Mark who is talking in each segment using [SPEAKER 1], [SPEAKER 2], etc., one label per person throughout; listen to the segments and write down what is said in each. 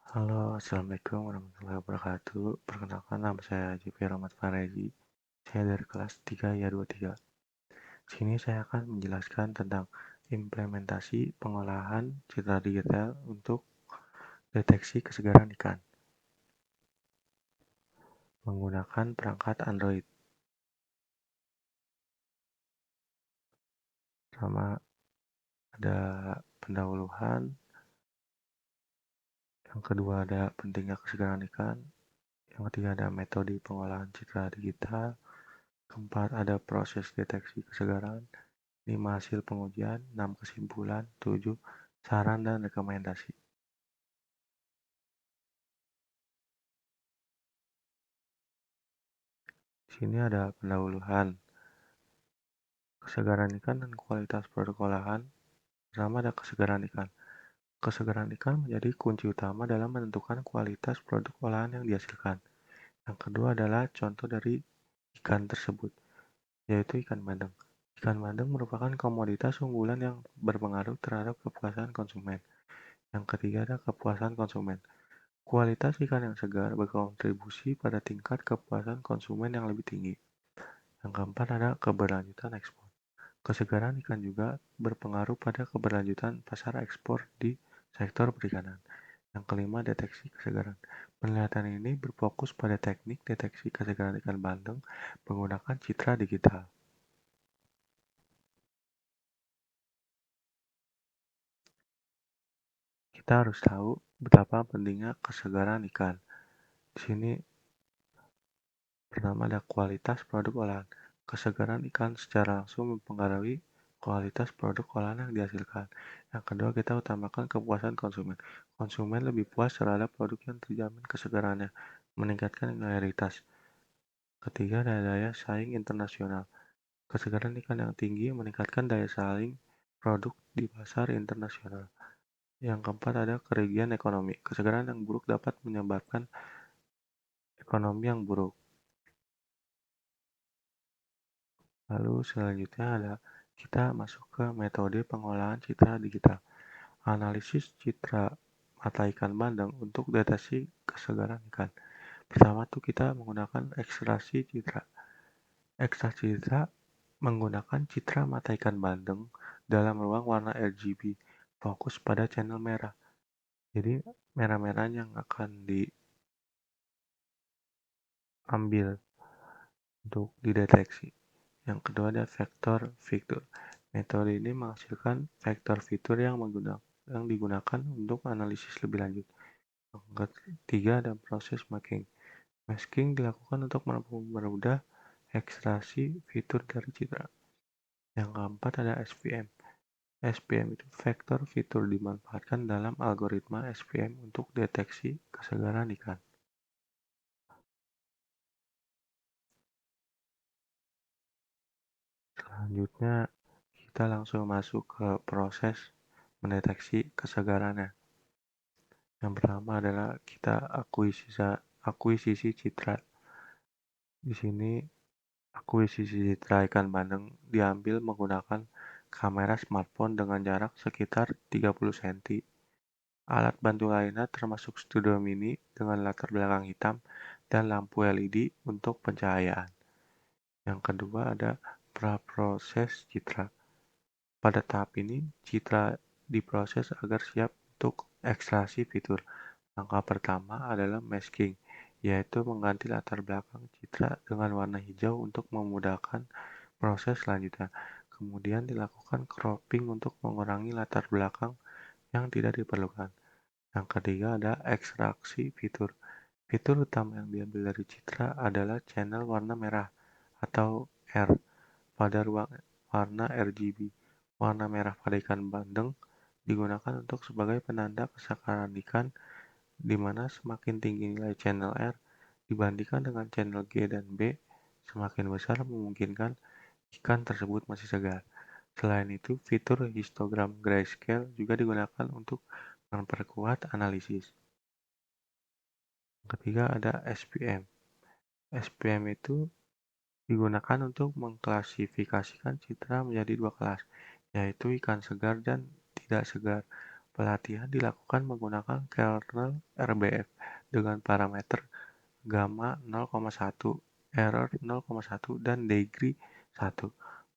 [SPEAKER 1] Halo, Assalamualaikum warahmatullahi wabarakatuh. Perkenalkan nama saya Jipi Rahmat Farezi. Saya dari kelas 3 ya 23. Sini saya akan menjelaskan tentang implementasi pengolahan citra digital untuk deteksi kesegaran ikan menggunakan perangkat Android. Pertama ada pendahuluan, yang kedua ada pentingnya kesegaran ikan, yang ketiga ada metode pengolahan citra digital, keempat ada proses deteksi kesegaran, 5 hasil pengujian, 6 kesimpulan, 7 saran dan rekomendasi. Di sini ada pendahuluan, kesegaran ikan dan kualitas produk olahan. Pertama ada kesegaran ikan. Kesegaran ikan menjadi kunci utama dalam menentukan kualitas produk olahan yang dihasilkan. Yang kedua adalah contoh dari ikan tersebut, yaitu ikan bandeng. Ikan bandeng merupakan komoditas unggulan yang berpengaruh terhadap kepuasan konsumen. Yang ketiga ada kepuasan konsumen. Kualitas ikan yang segar berkontribusi pada tingkat kepuasan konsumen yang lebih tinggi. Yang keempat ada keberlanjutan ekspor. Kesegaran ikan juga berpengaruh pada keberlanjutan pasar ekspor di sektor perikanan. Yang kelima, deteksi kesegaran. Penelitian ini berfokus pada teknik deteksi kesegaran ikan bandeng menggunakan citra digital. Kita harus tahu betapa pentingnya kesegaran ikan. Di sini pertama ada kualitas produk olahan. Kesegaran ikan secara langsung mempengaruhi kualitas produk olahan yang dihasilkan. Yang kedua, kita utamakan kepuasan konsumen. Konsumen lebih puas terhadap produk yang terjamin kesegarannya, meningkatkan loyalitas. Ketiga, ada daya saing internasional. Kesegaran ikan yang tinggi meningkatkan daya saing produk di pasar internasional. Yang keempat, ada kerugian ekonomi. Kesegaran yang buruk dapat menyebabkan ekonomi yang buruk. Lalu selanjutnya ada kita masuk ke metode pengolahan citra digital. Analisis citra mata ikan bandeng untuk deteksi kesegaran ikan. Pertama tuh kita menggunakan ekstraksi citra. Ekstraksi citra menggunakan citra mata ikan bandeng dalam ruang warna RGB. Fokus pada channel merah. Jadi merah-merah yang akan diambil untuk dideteksi. Yang kedua ada vektor fitur. Metode ini menghasilkan vektor fitur yang digunakan untuk analisis lebih lanjut. Yang ketiga ada proses masking. Masking dilakukan untuk mempermudah ekstraksi fitur dari citra. Yang keempat ada SVM. SVM itu vektor fitur dimanfaatkan dalam algoritma SVM untuk deteksi kesegaran ikan. Selanjutnya kita langsung masuk ke proses mendeteksi kesegarannya. Yang pertama adalah kita akuisisi citra. Di sini akuisisi citra ikan bandeng diambil menggunakan kamera smartphone dengan jarak sekitar 30 cm. Alat bantu lainnya termasuk studio mini dengan latar belakang hitam dan lampu LED untuk pencahayaan. Yang kedua ada praproses citra. Pada tahap ini, citra diproses agar siap untuk ekstraksi fitur. Langkah pertama adalah masking, yaitu mengganti latar belakang citra dengan warna hijau untuk memudahkan proses selanjutnya. Kemudian dilakukan cropping untuk mengurangi latar belakang yang tidak diperlukan. Yang ketiga ada ekstraksi fitur. Fitur utama yang diambil dari citra adalah channel warna merah atau R pada ruang warna RGB. Warna merah pada ikan bandeng digunakan untuk sebagai penanda kesegaran ikan, di mana semakin tinggi nilai channel R dibandingkan dengan channel G dan B, semakin besar memungkinkan ikan tersebut masih segar. Selain itu, fitur histogram grayscale juga digunakan untuk memperkuat analisis. Yang ketiga ada SPM. SPM itu digunakan untuk mengklasifikasikan citra menjadi dua kelas, yaitu ikan segar dan tidak segar. Pelatihan dilakukan menggunakan kernel RBF dengan parameter gamma 0,1, error 0,1, dan degree 1.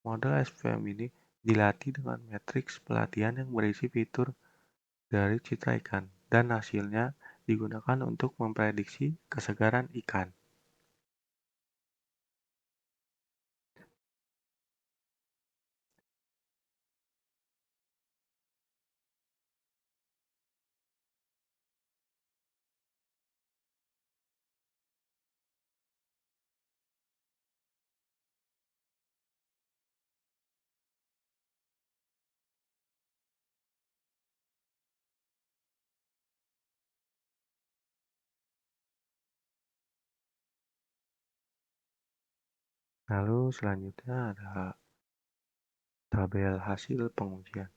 [SPEAKER 1] Model SVM ini dilatih dengan matriks pelatihan yang berisi fitur dari citra ikan, dan hasilnya digunakan untuk memprediksi kesegaran ikan. Lalu selanjutnya ada tabel hasil pengujian.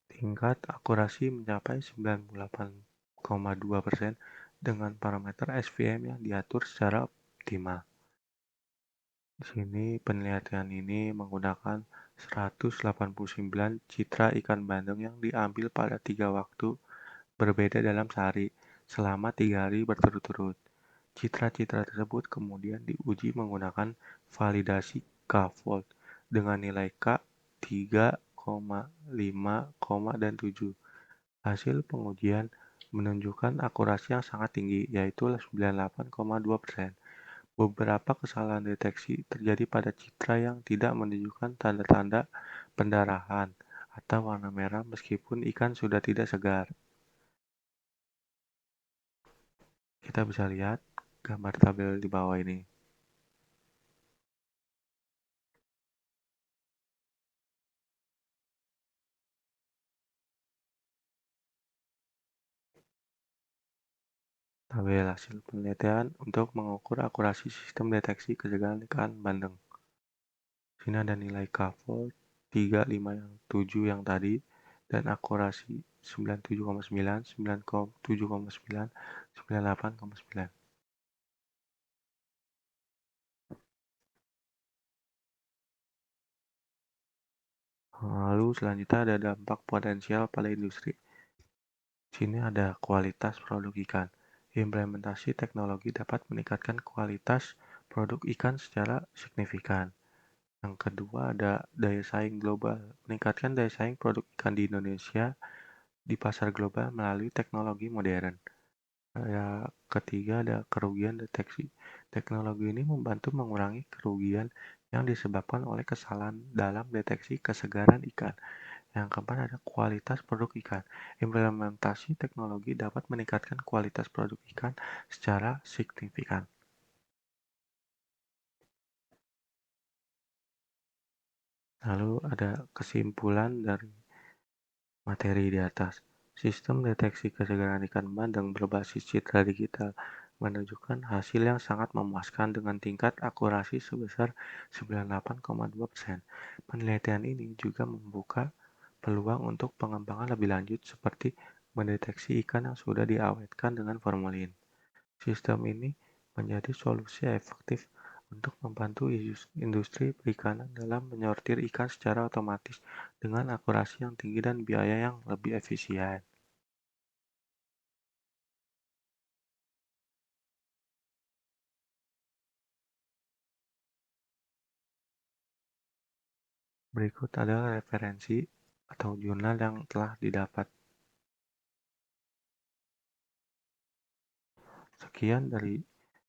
[SPEAKER 1] Tingkat akurasi mencapai 98,2% dengan parameter SVM yang diatur secara optimal. Di sini penelitian ini menggunakan 189 citra ikan bandeng yang diambil pada 3 waktu berbeda dalam sehari selama 3 hari berturut-turut. Citra-citra tersebut kemudian diuji menggunakan validasi K-fold dengan nilai K 3,5, dan 7. Hasil pengujian menunjukkan akurasi yang sangat tinggi, yaitu 98,2%. Beberapa kesalahan deteksi terjadi pada citra yang tidak menunjukkan tanda-tanda pendarahan atau warna merah meskipun ikan sudah tidak segar. Kita bisa lihat gambar tabel di bawah ini. Tabel hasil penelitian untuk mengukur akurasi sistem deteksi kesegaran ikan bandeng. Sini ada nilai K-fold 3, 5, yang 7 yang tadi, dan akurasi 97,9, 97,9, 98,9. Lalu selanjutnya ada dampak potensial pada industri. Sini ada kualitas produk ikan. Implementasi teknologi dapat meningkatkan kualitas produk ikan secara signifikan. Yang kedua ada daya saing global. Meningkatkan daya saing produk ikan di Indonesia di pasar global melalui teknologi modern. Yang ketiga ada kerugian deteksi. Teknologi ini membantu mengurangi kerugian yang disebabkan oleh kesalahan dalam deteksi kesegaran ikan. Yang keempat ada kualitas produk ikan. Implementasi teknologi dapat meningkatkan kualitas produk ikan secara signifikan. Lalu ada kesimpulan dari materi di atas. Sistem deteksi kesegaran ikan bandeng berbasis citra digital menunjukkan hasil yang sangat memuaskan dengan tingkat akurasi sebesar 98,2%. Penelitian ini juga membuka peluang untuk pengembangan lebih lanjut seperti mendeteksi ikan yang sudah diawetkan dengan formalin. Sistem ini menjadi solusi efektif untuk membantu industri perikanan dalam menyortir ikan secara otomatis dengan akurasi yang tinggi dan biaya yang lebih efisien. Berikut adalah referensi atau jurnal yang telah didapat. Sekian dari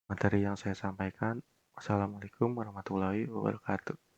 [SPEAKER 1] materi yang saya sampaikan. Wassalamualaikum warahmatullahi wabarakatuh.